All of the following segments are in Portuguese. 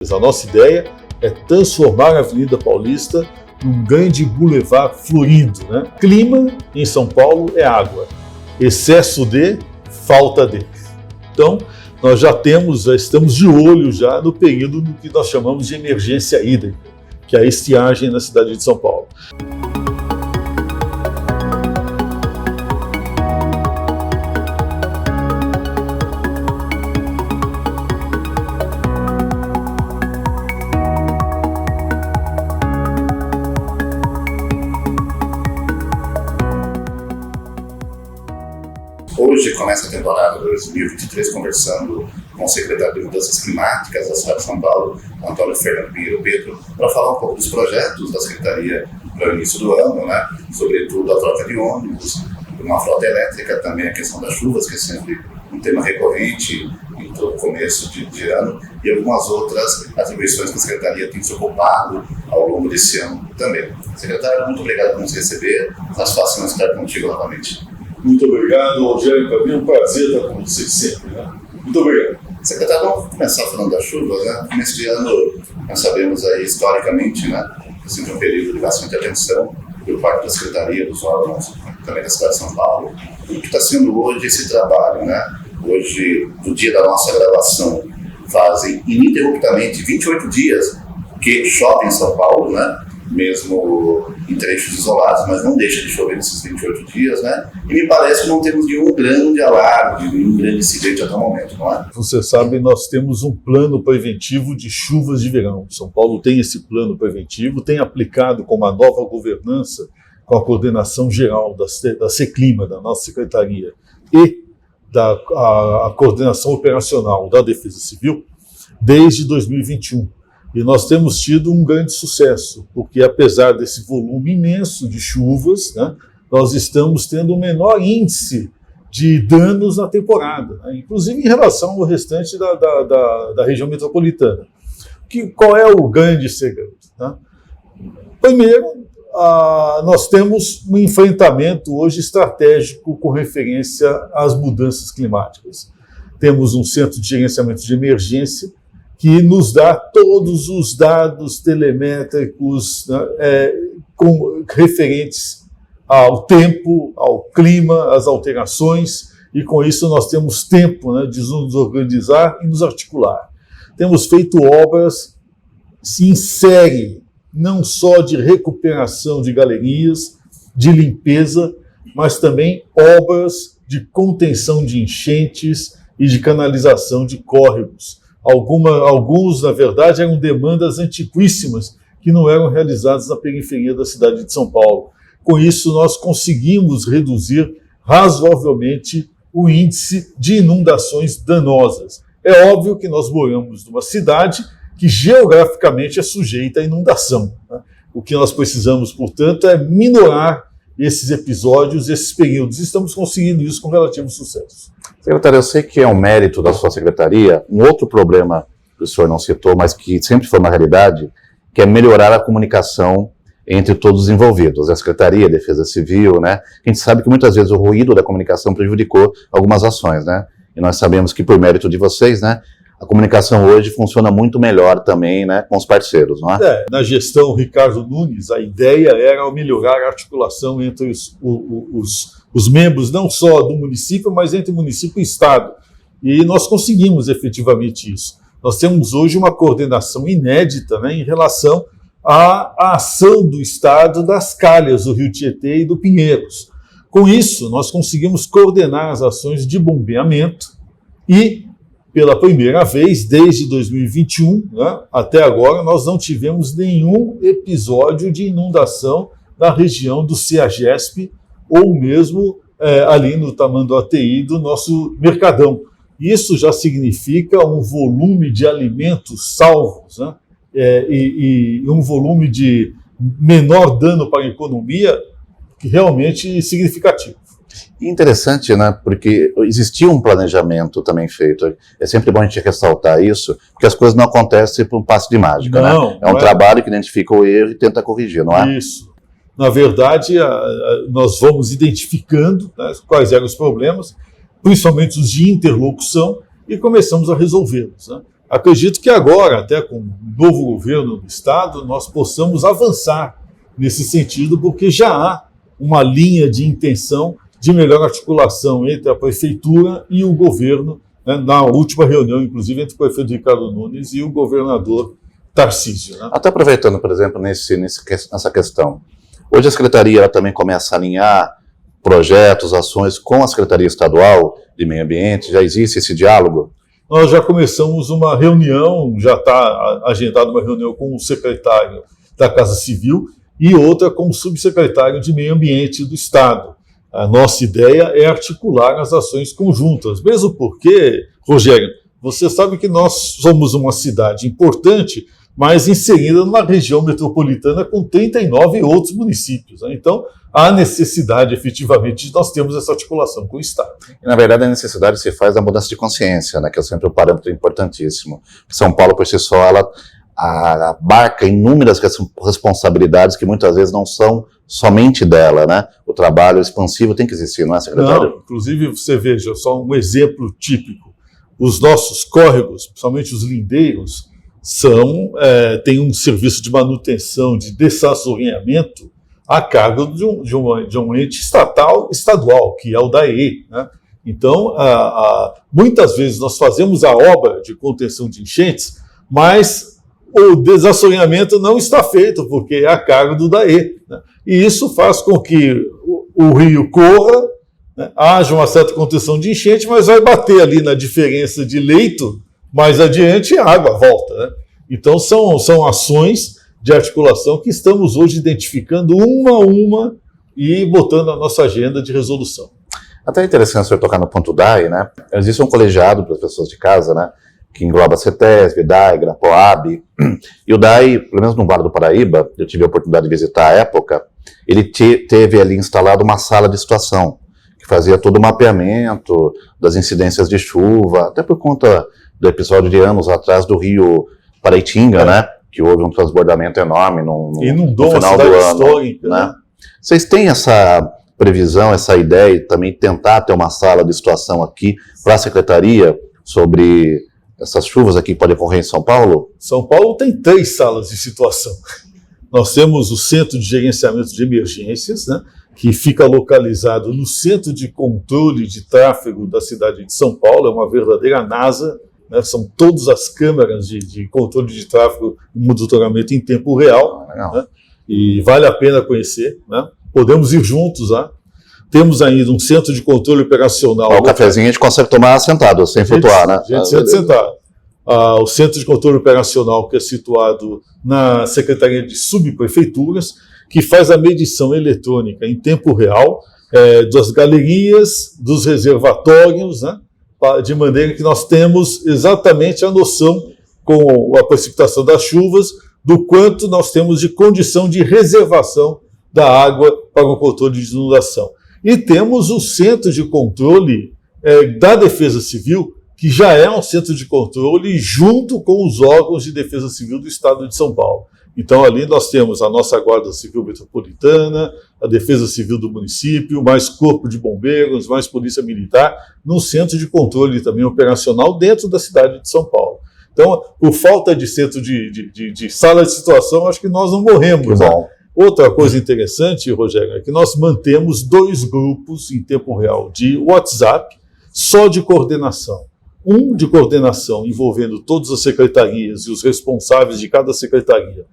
A nossa ideia é transformar a Avenida Paulista num grande boulevard florido, né? Clima em São Paulo é água, excesso de, falta de. Então, nós já estamos de olho já no período no que nós chamamos de emergência hídrica, que é a estiagem na cidade de São Paulo. Hoje começa a temporada 2023 conversando com o secretário de Mudanças Climáticas da cidade de São Paulo, Antônio Fernando Pinheiro Pedro, para falar um pouco dos projetos da Secretaria para o início do ano, né? Sobretudo a troca de ônibus, uma frota elétrica, também a questão das chuvas, que é sempre um tema recorrente em todo começo de ano, e algumas outras atribuições que a Secretaria tem se ocupado ao longo desse ano também. Secretário, muito obrigado por nos receber, satisfação estar contigo novamente. Muito obrigado, Rogério. Para mim é um prazer estar com vocês sempre, né? Muito obrigado. Secretário, vamos começar falando das chuvas, né? Nesse de ano, nós sabemos aí, historicamente, né, que sempre é um período de bastante atenção por parte da Secretaria, dos órgãos, também da cidade de São Paulo. E o que está sendo hoje esse trabalho, né? Hoje, no dia da nossa gravação, fazem ininterruptamente 28 dias que chove em São Paulo, né? Mesmo em trechos isolados, mas não deixa de chover nesses 28 dias, né? E me parece que não temos nenhum grande alarme, nenhum grande incidente até o momento, não é? Você sabe, nós temos um plano preventivo de chuvas de verão. São Paulo tem esse plano preventivo, tem aplicado com uma nova governança, com a coordenação geral da Seclima, da nossa secretaria, e a coordenação operacional da Defesa Civil, desde 2021. E nós temos tido um grande sucesso, porque apesar desse volume imenso de chuvas, né, nós estamos tendo o menor índice de danos na temporada, né, inclusive em relação ao restante da região metropolitana. Qual é o grande segredo? Né? Primeiro, nós temos um enfrentamento hoje estratégico com referência às mudanças climáticas. Temos um centro de gerenciamento de emergência, que nos dá todos os dados telemétricos, né, referentes ao tempo, ao clima, às alterações, e com isso nós temos tempo, né, de nos organizar e nos articular. Temos feito obras em série, não só de recuperação de galerias, de limpeza, mas também obras de contenção de enchentes e de canalização de córregos. Alguns, na verdade, eram demandas antiquíssimas que não eram realizadas na periferia da cidade de São Paulo. Com isso, nós conseguimos reduzir razoavelmente o índice de inundações danosas. É óbvio que nós moramos numa cidade que geograficamente é sujeita à inundação, né? O que nós precisamos, portanto, é minorar esses episódios, esses períodos. Estamos conseguindo isso com relativo sucesso. Secretário, eu sei que é um mérito da sua secretaria, um outro problema que o senhor não citou, mas que sempre foi uma realidade, que é melhorar a comunicação entre todos os envolvidos, a Secretaria, a Defesa Civil, né? A gente sabe que muitas vezes o ruído da comunicação prejudicou algumas ações, né? E nós sabemos que por mérito de vocês, né, a comunicação hoje funciona muito melhor também, né, com os parceiros, não é? Na gestão Ricardo Nunes, a ideia era melhorar a articulação entre os membros, não só do município, mas entre município e Estado. E nós conseguimos efetivamente isso. Nós temos hoje uma coordenação inédita, né, em relação à ação do Estado das calhas do Rio Tietê e do Pinheiros. Com isso, nós conseguimos coordenar as ações de bombeamento e, pela primeira vez, desde 2021, né, até agora, nós não tivemos nenhum episódio de inundação na região do CEAGESP ou mesmo ali no Tamanduateí do nosso Mercadão. Isso já significa um volume de alimentos salvos, né, e um volume de menor dano para a economia que realmente significativo. Interessante, né? Porque existia um planejamento também feito. É sempre bom a gente ressaltar isso, porque as coisas não acontecem por um passe de mágica, não, né? É um trabalho que identifica o erro e tenta corrigir, não é? Isso. Na verdade, nós vamos identificando, né, quais eram os problemas, principalmente os de interlocução, e começamos a resolvê-los, né? acredito que agora, até com o novo governo do Estado, nós possamos avançar nesse sentido, porque já há uma linha de intenção de melhor articulação entre a Prefeitura e o governo, né, na última reunião, inclusive, entre o prefeito Ricardo Nunes e o governador Tarcísio. Né? Até aproveitando, por exemplo, nessa questão, hoje a Secretaria ela também começa a alinhar projetos, ações com a Secretaria Estadual de Meio Ambiente, já existe esse diálogo? Nós já começamos uma reunião, já está agendada uma reunião com o secretário da Casa Civil e outra com o subsecretário de Meio Ambiente do Estado. A nossa ideia é articular as ações conjuntas, mesmo porque, Rogério, você sabe que nós somos uma cidade importante, mas inserida numa região metropolitana com 39 outros municípios. Né? Então, há necessidade, efetivamente, de nós termos essa articulação com o Estado. E, na verdade, a necessidade se faz da mudança de consciência, né, que é sempre um parâmetro importantíssimo. São Paulo, por si só, ela abarca inúmeras responsabilidades que muitas vezes não são somente dela, né? O trabalho expansivo tem que existir, não é, secretário? Não, inclusive, você veja, só um exemplo típico. Os nossos córregos, principalmente os lindeiros, têm um serviço de manutenção, de dessassoreamento a cargo de um ente estadual, que é o DAE. Né? Então, muitas vezes nós fazemos a obra de contenção de enchentes, mas o desassoreamento não está feito, porque é a cargo do DAE. Né? E isso faz com que o rio corra, né? Haja uma certa contenção de enchente, mas vai bater ali na diferença de leito, mais adiante a água volta. Né? Então são ações de articulação que estamos hoje identificando uma a uma e botando na nossa agenda de resolução. Até é interessante o senhor tocar no ponto DAE, né? Existe um colegiado para as pessoas de casa, né? Que engloba a CETESB, DAE, Grapoab, e o DAE, pelo menos no Vale do Paraíba, eu tive a oportunidade de visitar à época, ele teve ali instalado uma sala de situação, que fazia todo o mapeamento das incidências de chuva, até por conta do episódio de anos atrás do rio Paraitinga, né? Que houve um transbordamento enorme no final do ano. Histórica, né? Vocês têm essa previsão, essa ideia de também tentar ter uma sala de situação aqui para a Secretaria sobre essas chuvas aqui que podem ocorrer em São Paulo? São Paulo tem 3 salas de situação. Nós temos o Centro de Gerenciamento de Emergências, né, que fica localizado no Centro de Controle de Tráfego da cidade de São Paulo, é uma verdadeira NASA, né, são todas as câmeras de controle de tráfego e monitoramento em tempo real, né, e vale a pena conhecer. Né, podemos ir juntos lá. Temos ainda um centro de controle operacional. O cafezinho a gente consegue tomar sentado, sem flutuar, né? A gente senta sentado. O centro de controle operacional, que é situado na Secretaria de Subprefeituras, que faz a medição eletrônica em tempo real das galerias, dos reservatórios, né? De maneira que nós temos exatamente a noção, com a precipitação das chuvas, do quanto nós temos de condição de reservação da água para o controle de inundação. E temos o Centro de Controle da Defesa Civil, que já é um centro de controle junto com os órgãos de defesa civil do Estado de São Paulo. Então, ali nós temos a nossa Guarda Civil Metropolitana, a Defesa Civil do município, mais Corpo de Bombeiros, mais Polícia Militar, num centro de controle também operacional dentro da cidade de São Paulo. Então, por falta de centro de sala de situação, acho que nós não morremos. Né? Outra coisa interessante, Rogério, é que nós mantemos 2 grupos em tempo real de WhatsApp só de coordenação. Um de coordenação envolvendo todas as secretarias e os responsáveis de cada secretaria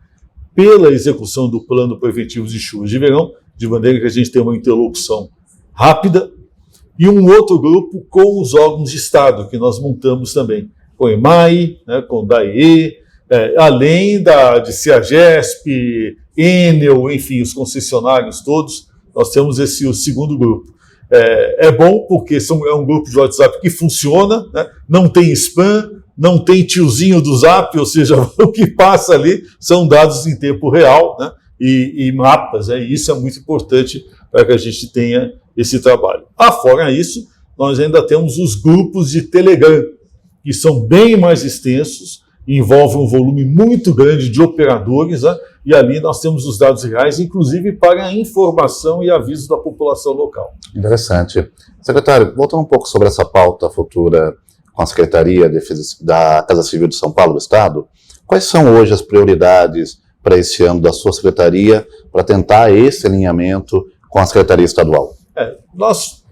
pela execução do plano preventivo de chuvas de verão, de maneira que a gente tenha uma interlocução rápida, e um outro grupo com os órgãos de Estado, que nós montamos também, com o EMAI, né, com o DAE, além de CEAGESP, Enel, enfim, os concessionários todos, nós temos o segundo grupo. É bom porque é um grupo de WhatsApp que funciona, né? Não tem spam, não tem tiozinho do Zap, ou seja, o que passa ali são dados em tempo real, né? e mapas, e isso é muito importante para que a gente tenha esse trabalho. Fora isso, nós ainda temos os grupos de Telegram, que são bem mais extensos, envolvem um volume muito grande de operadores, né? E ali nós temos os dados reais, inclusive para a informação e aviso da população local. Interessante. Secretário, voltando um pouco sobre essa pauta futura com a Secretaria da Casa Civil de São Paulo, do Estado. Quais são hoje as prioridades para esse ano da sua Secretaria para tentar esse alinhamento com a Secretaria Estadual? Nós,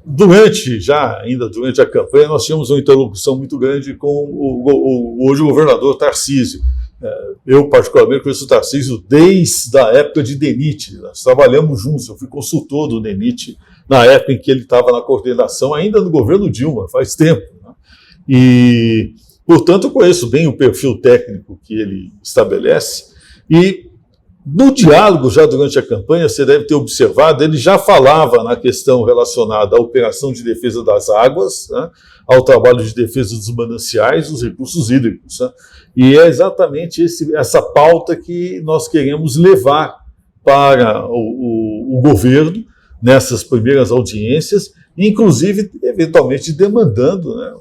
ainda durante a campanha, nós tínhamos uma interlocução muito grande com hoje o governador Tarcísio. Eu, particularmente, conheço o Tarcísio desde a época de DENIT. Nós trabalhamos juntos, eu fui consultor do DENIT na época em que ele estava na coordenação, ainda no governo Dilma, faz tempo. Né? E, portanto, eu conheço bem o perfil técnico que ele estabelece. E, no diálogo, já durante a campanha, você deve ter observado, ele já falava na questão relacionada à operação de defesa das águas, né, ao trabalho de defesa dos mananciais, dos recursos hídricos. Né, e é exatamente essa pauta que nós queremos levar para o governo nessas primeiras audiências, inclusive, eventualmente, demandando, né,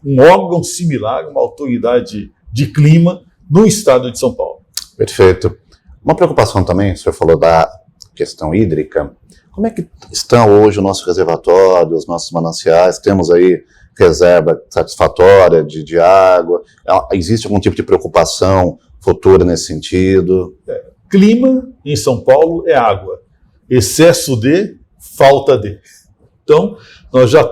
um órgão similar, uma autoridade de clima no estado de São Paulo. Perfeito. Uma preocupação também, o senhor falou da questão hídrica. Como é que estão hoje o nosso reservatório, os nossos mananciais? Temos aí reserva satisfatória de água? Existe algum tipo de preocupação futura nesse sentido? Clima em São Paulo é água. Excesso de, falta de. Então, nós já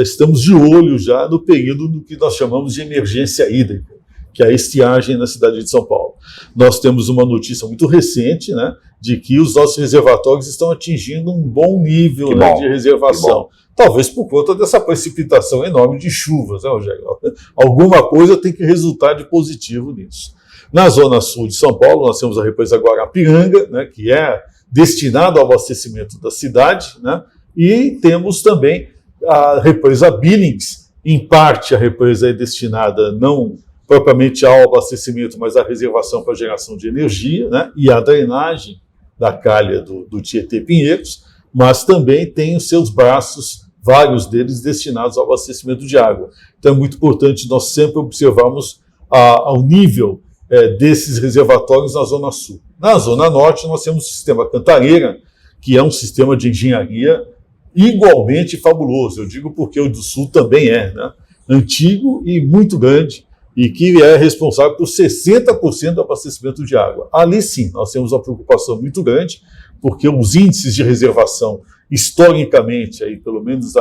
estamos de olho já no período do que nós chamamos de emergência hídrica, que é a estiagem na cidade de São Paulo. Nós temos uma notícia muito recente, né, de que os nossos reservatórios estão atingindo um bom nível, né, de reservação. Talvez por conta dessa precipitação enorme de chuvas, né, Rogério? Alguma coisa tem que resultar de positivo nisso. Na zona sul de São Paulo, nós temos a represa Guarapiranga, né, que é destinada ao abastecimento da cidade, né, e temos também a represa Billings. Em parte, a represa é destinada não propriamente ao abastecimento, mas à reservação para geração de energia, né, e à drenagem da calha do Tietê-Pinheiros, mas também tem os seus braços, vários deles destinados ao abastecimento de água. Então é muito importante nós sempre observarmos ao nível desses reservatórios na Zona Sul. Na Zona Norte nós temos o sistema Cantareira, que é um sistema de engenharia igualmente fabuloso. Eu digo porque o do Sul também né, antigo e muito grande, e que é responsável por 60% do abastecimento de água. Ali sim, nós temos uma preocupação muito grande, porque os índices de reservação, historicamente, aí, pelo menos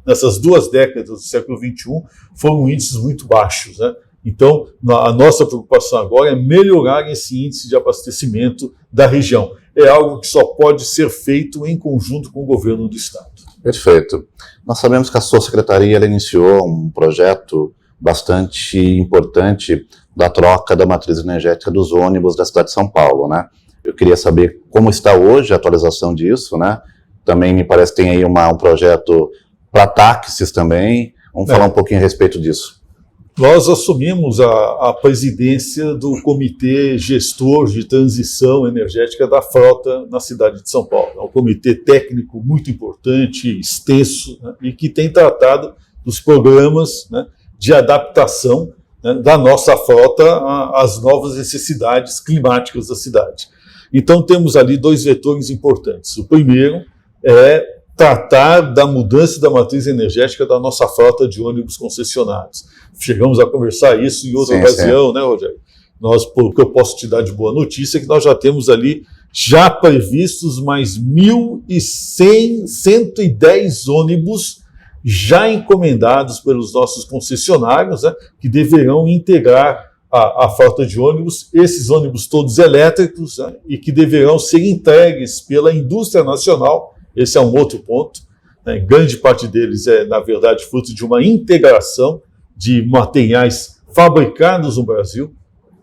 nessas 2 décadas do século XXI, foram índices muito baixos. Né? Então, a nossa preocupação agora é melhorar esse índice de abastecimento da região. É algo que só pode ser feito em conjunto com o governo do Estado. Perfeito. Nós sabemos que a sua secretaria iniciou um projeto bastante importante da troca da matriz energética dos ônibus da cidade de São Paulo, né? Eu queria saber como está hoje a atualização disso, né? Também me parece que tem aí um projeto para táxis também. Vamos falar um pouquinho a respeito disso. Nós assumimos a presidência do Comitê Gestor de Transição Energética da Frota na cidade de São Paulo. É um comitê técnico muito importante, extenso, né, e que tem tratado dos programas, né, de adaptação, né, da nossa frota às novas necessidades climáticas da cidade. Então temos ali 2 vetores importantes. O primeiro é tratar da mudança da matriz energética da nossa frota de ônibus concessionários. Chegamos a conversar isso em outra ocasião, né, Rogério? Porque eu posso te dar de boa notícia, que nós já temos ali já previstos mais 1.110 ônibus já encomendados pelos nossos concessionários, né, que deverão integrar a frota de ônibus, esses ônibus todos elétricos, né, e que deverão ser entregues pela indústria nacional. Esse é um outro ponto. Né, grande parte deles é, na verdade, fruto de uma integração de materiais fabricados no Brasil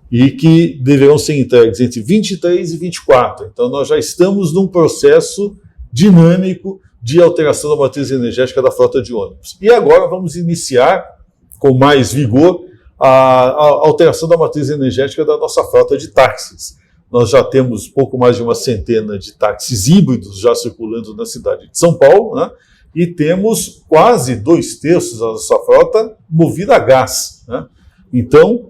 e que deverão ser entregues entre 23 e 24. Então, nós já estamos num processo dinâmico de alteração da matriz energética da frota de ônibus. E agora vamos iniciar, com mais vigor, a alteração da matriz energética da nossa frota de táxis. Nós já temos pouco mais de uma centena de táxis híbridos já circulando na cidade de São Paulo, né? E temos quase 2/3 da nossa frota movida a gás. Né? Então,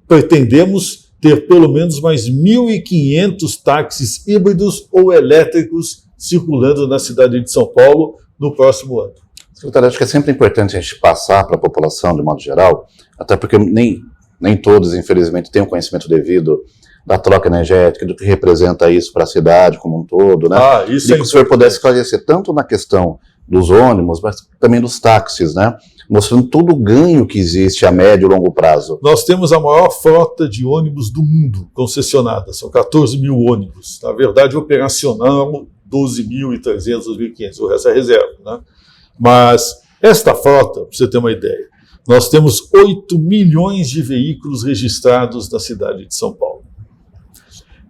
pretendemos ter pelo menos mais 1.500 táxis híbridos ou elétricos circulando na cidade de São Paulo no próximo ano. Secretário, acho que é sempre importante a gente passar para a população, de modo geral, até porque nem todos, infelizmente, têm o conhecimento devido da troca energética, do que representa isso para a cidade como um todo, né? Isso e que o senhor pudesse esclarecer tanto na questão dos ônibus, mas também dos táxis, né? Mostrando todo o ganho que existe a médio e longo prazo. Nós temos a maior frota de ônibus do mundo concessionada, são 14 mil ônibus. Na verdade, operacional, 12.300, 12.500, o resto é reserva, né? Mas esta frota, para você ter uma ideia, nós temos 8 milhões de veículos registrados na cidade de São Paulo.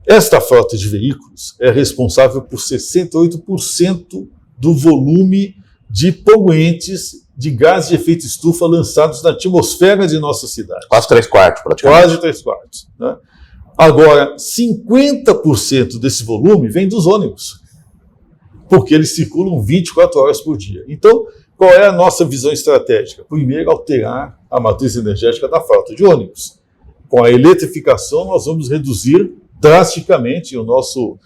Esta frota de veículos é responsável por 68% do volume de poluentes de gás de efeito estufa lançados na atmosfera de nossa cidade. Quase 3/4, praticamente. Quase 3/4. Né? Agora, 50% desse volume vem dos ônibus, porque eles circulam 24 horas por dia. Então, qual é a nossa visão estratégica? Primeiro, alterar a matriz energética da frota de ônibus. Com a eletrificação, nós vamos reduzir drasticamente o nosso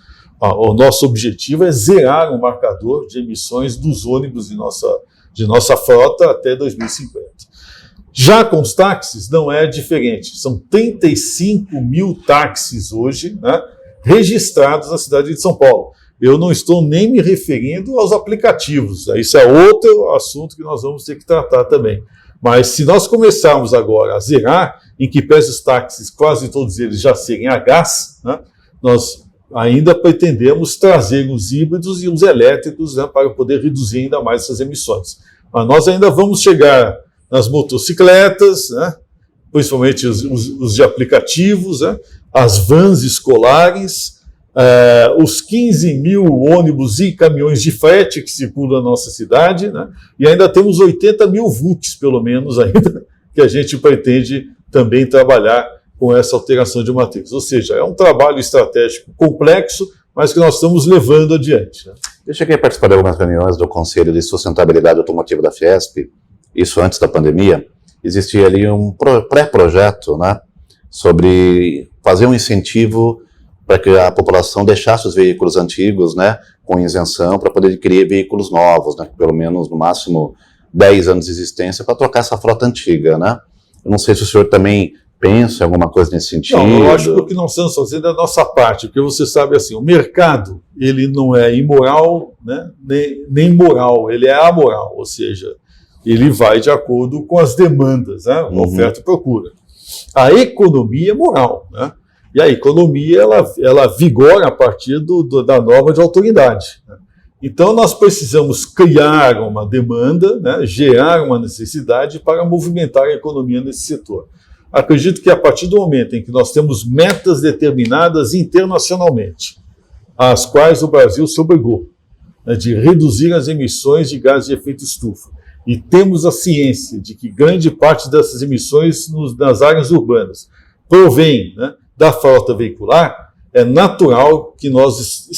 objetivo é zerar o marcador de emissões dos ônibus de nossa frota até 2050. Já com os táxis não é diferente. São 35 mil táxis hoje, né, registrados na cidade de São Paulo. Eu não estou nem me referindo aos aplicativos. Isso é outro assunto que nós vamos ter que tratar também. Mas se nós começarmos agora a zerar, em que pese os táxis, quase todos eles já serem a gás, né, nós ainda pretendemos trazer os híbridos e os elétricos, né, para poder reduzir ainda mais essas emissões. Mas nós ainda vamos chegar nas motocicletas, né, principalmente os de aplicativos, né, as vans escolares, os 15 mil ônibus e caminhões de frete que circulam na nossa cidade, né, e ainda temos 80 mil VUCs, pelo menos, ainda, que a gente pretende também trabalhar com essa alteração de matriz. Ou seja, é um trabalho estratégico complexo, mas que nós estamos levando adiante. Né? Eu cheguei a participar de algumas reuniões do Conselho de Sustentabilidade Automotiva da Fiesp, isso antes da pandemia. Existia ali um pré-projeto, né, sobre fazer um incentivo para que a população deixasse os veículos antigos, né, com isenção, para poder adquirir veículos novos, né, pelo menos no máximo 10 anos de existência, para trocar essa frota antiga. Né? Eu não sei se o senhor também pensa em alguma coisa nesse sentido. Não, eu acho que o que nós estamos fazendo é a nossa parte, porque você sabe assim, o mercado, ele não é imoral, né, nem moral, ele é amoral, ou seja, ele vai de acordo com as demandas, né, oferta e procura. A economia é moral, né, e a economia ela vigora a partir da norma de autoridade. Né? Então nós precisamos criar uma demanda, né, gerar uma necessidade para movimentar a economia nesse setor. Acredito que a partir do momento em que nós temos metas determinadas internacionalmente, às quais o Brasil se obrigou, né, de reduzir as emissões de gases de efeito estufa, e temos a ciência de que grande parte dessas emissões nas áreas urbanas provém, né, da frota veicular, é natural que nós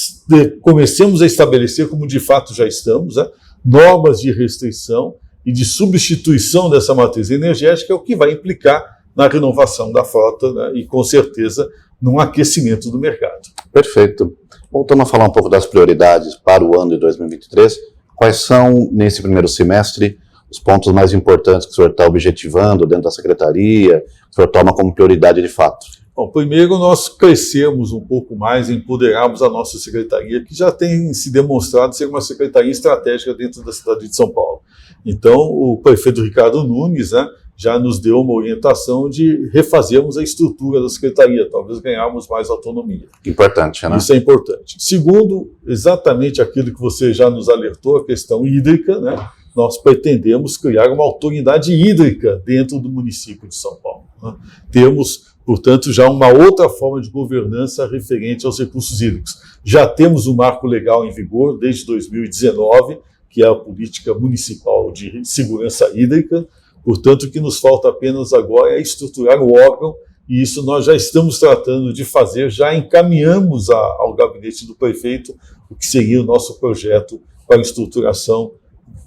comecemos a estabelecer, como de fato já estamos, né, normas de restrição e de substituição dessa matriz energética, o que vai implicar na renovação da frota, né, e, com certeza, num aquecimento do mercado. Perfeito. Voltando a falar um pouco das prioridades para o ano de 2023, quais são, nesse primeiro semestre, os pontos mais importantes que o senhor está objetivando dentro da secretaria, que o senhor toma como prioridade de fato? Bom, primeiro nós crescemos um pouco mais, empoderarmos a nossa secretaria, que já tem se demonstrado ser uma secretaria estratégica dentro da cidade de São Paulo. Então, o prefeito Ricardo Nunes, né, já nos deu uma orientação de refazermos a estrutura da secretaria, talvez ganharmos mais autonomia. Importante, né? Isso é importante. Segundo, exatamente aquilo que você já nos alertou, a questão hídrica, né? Nós pretendemos criar uma autoridade hídrica dentro do município de São Paulo. Né? Temos, portanto, já uma outra forma de governança referente aos recursos hídricos. Já temos um marco legal em vigor desde 2019, que é a Política Municipal de Segurança Hídrica. Portanto, o que nos falta apenas agora é estruturar o órgão, e isso nós já estamos tratando de fazer, já encaminhamos ao gabinete do prefeito o que seria o nosso projeto para a estruturação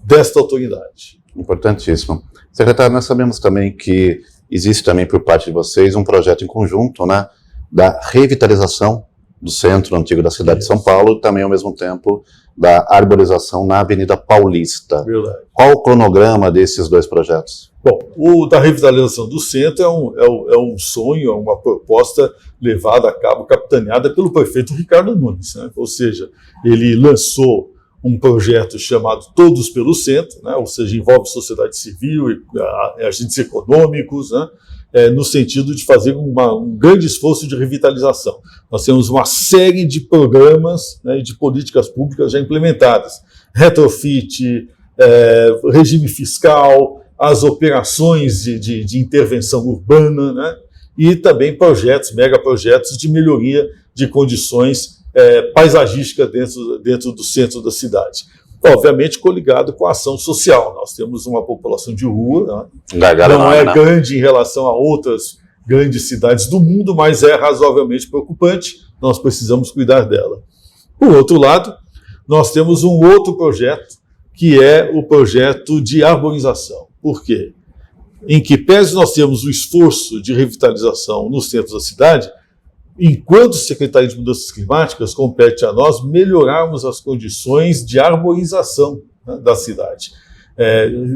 desta autoridade. Importantíssimo. Secretário, nós sabemos também que existe também por parte de vocês um projeto em conjunto, né, da revitalização do centro antigo da cidade de São Paulo, e também, ao mesmo tempo, da arborização na Avenida Paulista. Verdade. Qual o cronograma desses dois projetos? Bom, o da revitalização do centro é um sonho, é uma proposta levada a cabo, capitaneada pelo prefeito Ricardo Nunes, né? Ou seja, ele lançou um projeto chamado Todos pelo Centro, né? Ou seja, envolve sociedade civil e agentes econômicos, né? No sentido de fazer um grande esforço de revitalização. Nós temos uma série de programas, né, e de políticas públicas já implementadas. Retrofit, regime fiscal, as operações de intervenção urbana, né, e também megaprojetos de melhoria de condições paisagísticas dentro do centro da cidade. Obviamente coligado com a ação social. Nós temos uma população de rua, né? Não é grande em relação a outras grandes cidades do mundo, mas é razoavelmente preocupante, nós precisamos cuidar dela. Por outro lado, nós temos um outro projeto, que é o projeto de arborização. Por quê? Em que pese nós temos o esforço de revitalização no centro da cidade, enquanto Secretaria de Mudanças Climáticas, compete a nós melhorarmos as condições de arborização, né, da cidade.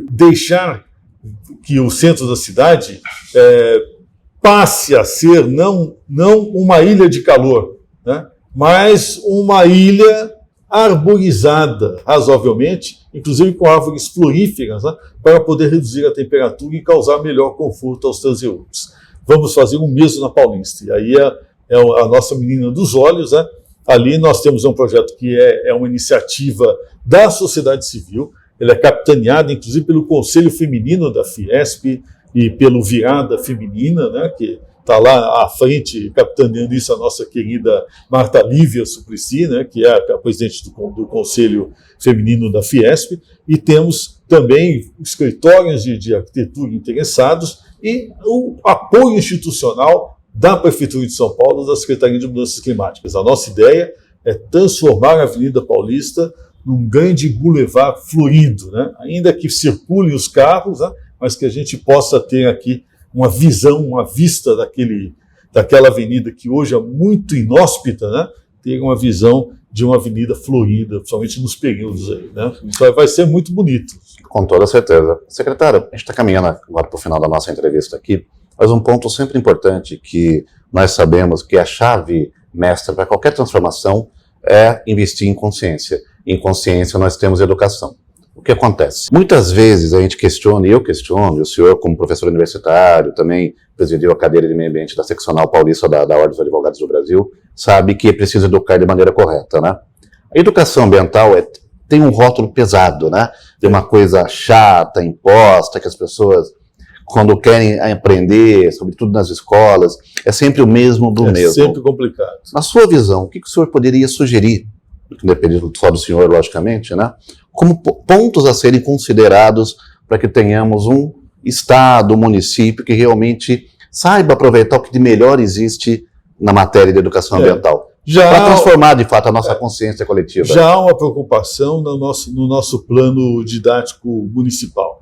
Deixar que o centro da cidade passe a ser não uma ilha de calor, né, mas uma ilha arborizada razoavelmente, inclusive com árvores floríferas, né, para poder reduzir a temperatura e causar melhor conforto aos transeuntes. Vamos fazer o mesmo na Paulista. E aí é a nossa menina dos olhos, né? Ali nós temos um projeto que é uma iniciativa da sociedade civil, ele é capitaneado inclusive pelo Conselho Feminino da Fiesp e pelo Virada Feminina, né? Que está lá à frente, capitaneando isso, a nossa querida Marta Lívia Suplicy, né? Que é a presidente do Conselho Feminino da Fiesp, e temos também escritórios de arquitetura interessados e o apoio institucional da Prefeitura de São Paulo, da Secretaria de Mudanças Climáticas. A nossa ideia é transformar a Avenida Paulista num grande boulevard florido, né? Ainda que circulem os carros, né? Mas que a gente possa ter aqui uma visão, uma vista daquela avenida que hoje é muito inóspita, né? Ter uma visão de uma avenida florida, principalmente nos períodos aí, né? Então vai ser muito bonito. Com toda certeza. Secretário, a gente está caminhando agora para o final da nossa entrevista aqui, mas um ponto sempre importante que nós sabemos que a chave mestra para qualquer transformação é investir em consciência. Em consciência nós temos educação. O que acontece? Muitas vezes a gente questiona, e eu questiono, e o senhor como professor universitário, também presidiu a cadeira de meio ambiente da seccional paulista da Ordem dos Advogados do Brasil, sabe que é preciso educar de maneira correta, né? A educação ambiental tem um rótulo pesado, né? De uma coisa chata, imposta, que as pessoas, quando querem aprender, sobretudo nas escolas, é sempre o mesmo do mesmo. É sempre complicado. Na sua visão, o que o senhor poderia sugerir, dependendo só do senhor, logicamente, né? Como pontos a serem considerados para que tenhamos um estado, um município que realmente saiba aproveitar o que de melhor existe na matéria de educação ambiental? Para transformar, de fato, a nossa consciência coletiva. Já há uma preocupação no nosso plano didático municipal.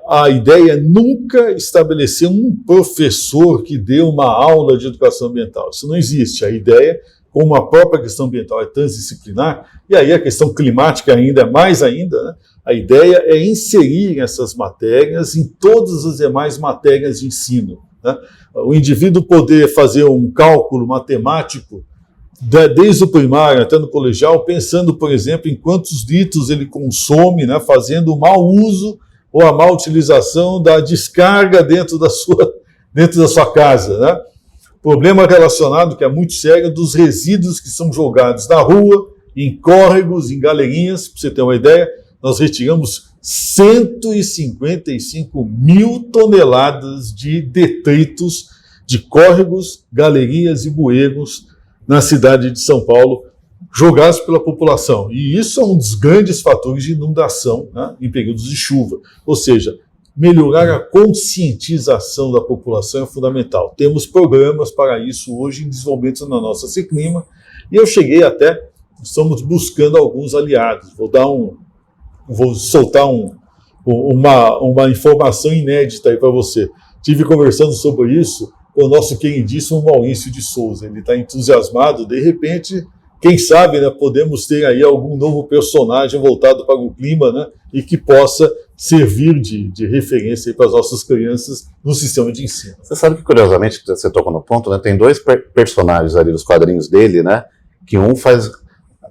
A ideia é nunca estabelecer um professor que dê uma aula de educação ambiental. Isso não existe. A ideia, como a própria questão ambiental é transdisciplinar, e aí a questão climática ainda é mais ainda, né? A ideia é inserir essas matérias em todas as demais matérias de ensino, né? O indivíduo poder fazer um cálculo matemático desde o primário até no colegial, pensando, por exemplo, em quantos litros ele consome, né? Fazendo o mau uso ou a má utilização da descarga dentro da sua casa, né? Problema relacionado, que é muito sério, dos resíduos que são jogados na rua, em córregos, em galerinhas. Para você ter uma ideia, nós retiramos 155 mil toneladas de detritos de córregos, galerias e bueiros na cidade de São Paulo, jogados pela população. E isso é um dos grandes fatores de inundação, né, em períodos de chuva. Ou seja, melhorar a conscientização da população é fundamental. Temos programas para isso hoje em desenvolvimento na nossa Seclima, e eu cheguei até, estamos buscando alguns aliados. Vou soltar uma informação inédita aí para você. Tive conversando sobre isso com o nosso queridíssimo Maurício de Souza. Ele está entusiasmado, de repente quem sabe, né, podemos ter aí algum novo personagem voltado para o clima, né, e que possa servir de referência para as nossas crianças no sistema de ensino. Você sabe que, curiosamente, você tocou no ponto, né, tem dois personagens ali dos quadrinhos dele, né, que um faz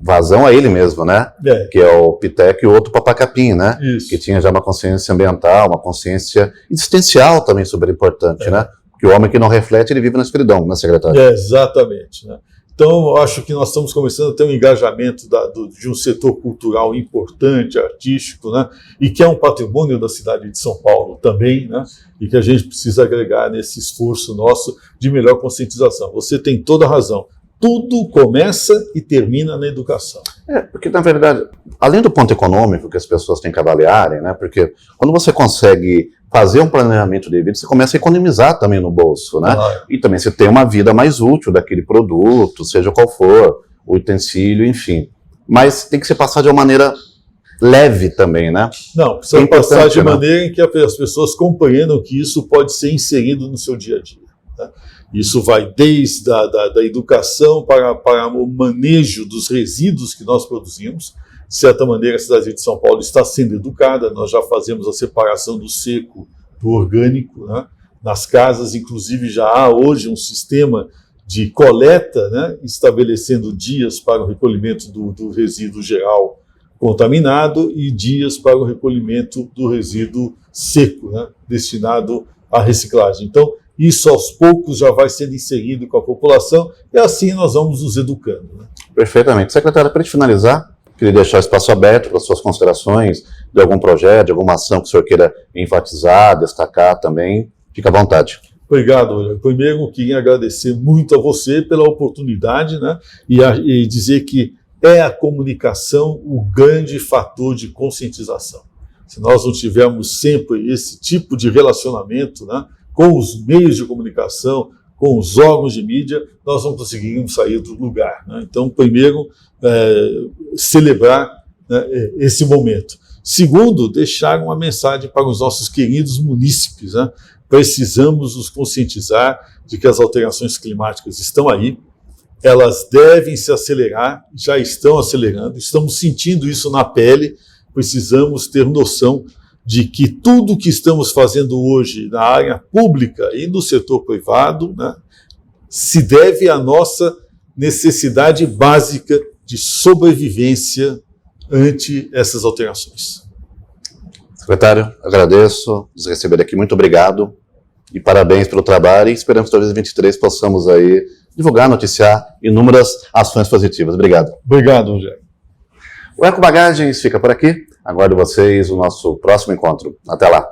vazão a ele mesmo, né, que é o Piteco e o outro Papacapim, né, que tinha já uma consciência ambiental, uma consciência existencial também super importante, né, que o homem que não reflete, ele vive na escuridão, né, secretário? Exatamente, né. Então, eu acho que nós estamos começando a ter um engajamento de um setor cultural importante, artístico, né, e que é um patrimônio da cidade de São Paulo também, né, e que a gente precisa agregar nesse esforço nosso de melhor conscientização. Você tem toda a razão. Tudo começa e termina na educação. Porque, na verdade, além do ponto econômico que as pessoas têm que avaliarem, né, porque quando você consegue fazer um planejamento de vida, você começa a economizar também no bolso, né? E também você tem uma vida mais útil daquele produto, seja qual for, o utensílio, enfim. Mas tem que ser passado de uma maneira leve também, né? Não, precisa passar de maneira em que as pessoas compreendam que isso pode ser inserido no seu dia a dia. Né? Isso vai desde da educação para o manejo dos resíduos que nós produzimos. De certa maneira, a cidade de São Paulo está sendo educada, nós já fazemos a separação do seco do orgânico, né? Nas casas, inclusive, já há hoje um sistema de coleta, né? Estabelecendo dias para o recolhimento do resíduo geral contaminado e dias para o recolhimento do resíduo seco, né? Destinado à reciclagem. Então, isso aos poucos já vai sendo inserido com a população e assim nós vamos nos educando. Né? Perfeitamente. Secretário, para a gente finalizar, queria deixar o espaço aberto para suas considerações de algum projeto, de alguma ação que o senhor queira enfatizar, destacar também. Fica à vontade. Obrigado, Olha. Primeiro, queria agradecer muito a você pela oportunidade, né? E dizer que é a comunicação o grande fator de conscientização. Se nós não tivermos sempre esse tipo de relacionamento, né, com os meios de comunicação, com os órgãos de mídia, nós não conseguimos sair do lugar. Né? Então, primeiro, celebrar, né, esse momento. Segundo, deixar uma mensagem para os nossos queridos munícipes. Né? Precisamos nos conscientizar de que as alterações climáticas estão aí, elas devem se acelerar, já estão acelerando, estamos sentindo isso na pele, precisamos ter noção de que tudo que estamos fazendo hoje na área pública e no setor privado, né, se deve à nossa necessidade básica de sobrevivência ante essas alterações. Secretário, agradeço nos receber aqui, muito obrigado e parabéns pelo trabalho e esperamos que em 2023 possamos aí divulgar, noticiar inúmeras ações positivas. Obrigado. Obrigado, Rogério. O Eco Bagagens fica por aqui. Aguardo vocês no nosso próximo encontro. Até lá.